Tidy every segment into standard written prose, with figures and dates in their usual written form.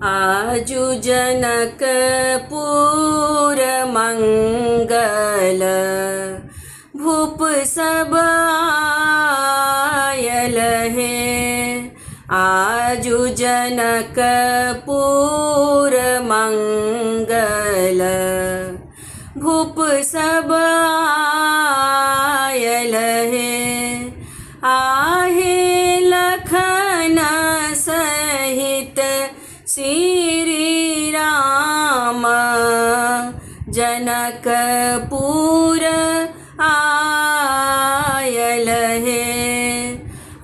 आजु जनकपुर मंगल भूप सब आयल है। आजु जनकपुर मंगल भूप सब आयल है। आहे लखन सहित श्री राम जनकपुर आयल है।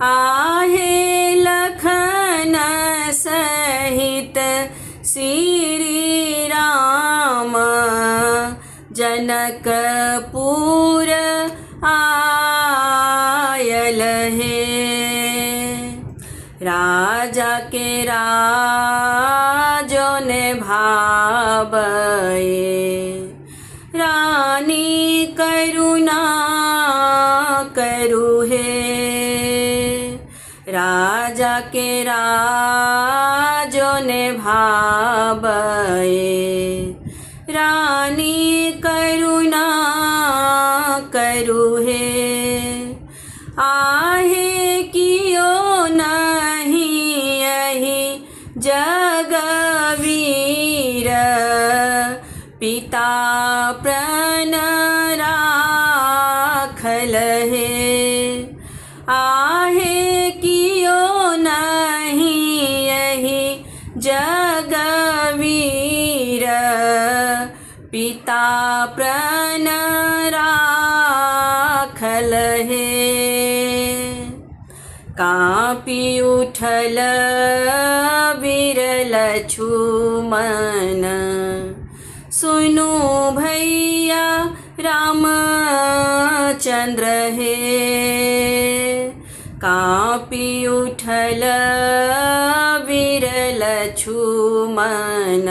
आहे लखन सहित श्री राम जनकपुर आयल है। राजा के राजो ने भावए रानी करुणा करू है। राजा के राजो ने भावए रानी करुणा करू है। आहे कियो नहीं यही जगवीर पिता प्रण राखल है। आहे कियो नहीं यही जगवीर पिता प्रण राखल है। कापी उठल विरल छुमन सुनु भैया रामचंद्र है। कापी उठल विरल छुमन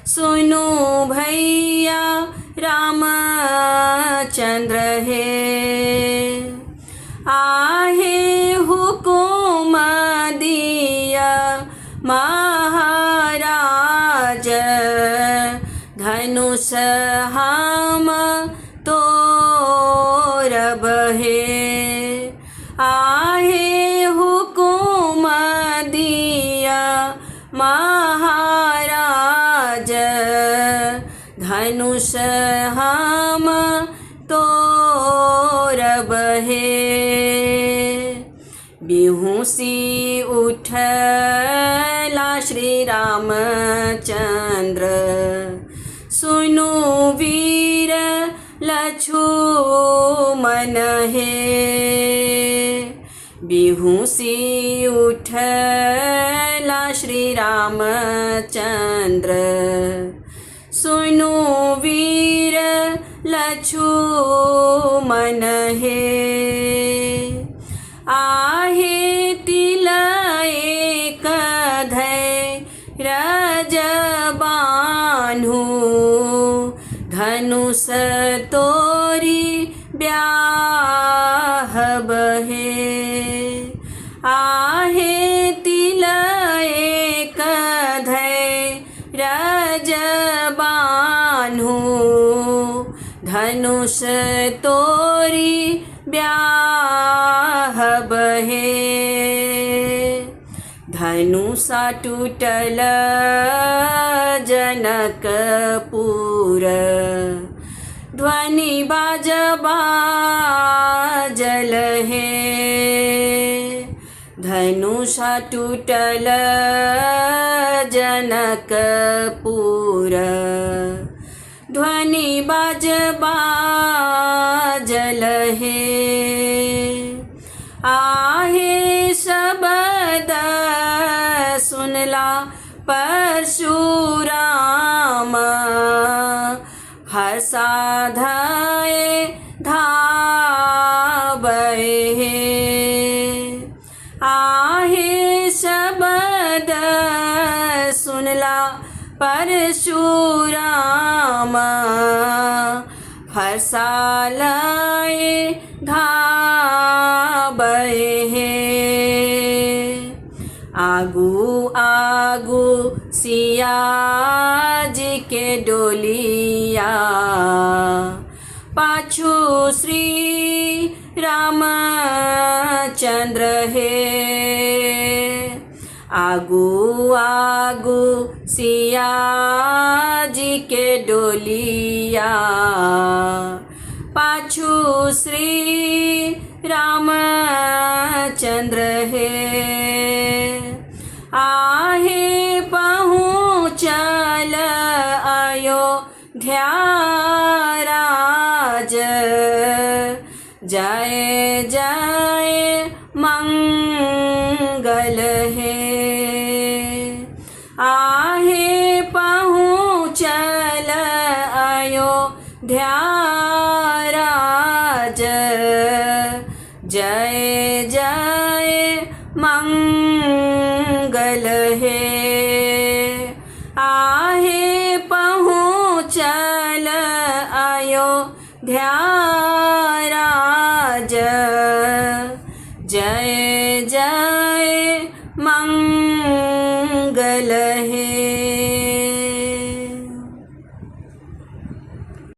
सुनु भैया रामचंद्र है। आहे हुकुम दिया महाराज धनुष हम तोरब है। आहे हुकुम दिया महाराज धनुष हम तोरब है। बिहुसी उठला श्री रामचंद्र सुनु वीर लछुमन है। बिहुसी उठला श्री रामचंद्र सुनु वीर लछुमन है। आहे तिल एक धैर्य बान्हु धनुष तोरी ब्याहब है। आहे तिल एक धैर्य बान्हु धनुष तोरी ब्याहब है। धनुषा टूटल जनकपुर ध्वनि बाजल है। धनुषा टूटल जनकपुर ध्वनि बाजल है। आहे शब्द सुनला परशुराम हर्षा धाये धावै है। आहे शब्द सुनला परशुराम हर्षा लये धावै है। आगू आगू सिया जी के डोलिया, पाछू श्री रामचंद्र है। आगू आगू सिया जी के डोलिया, पाछू श्री रामचंद्र है। आहे पहुँचल अयोध्या राज, जय जय मंगल है। आहे पहुँचल अयोध्या राज, जय जय मंगल है। आहे पहुँचल अयोध्या राज, जय जय मंगल है।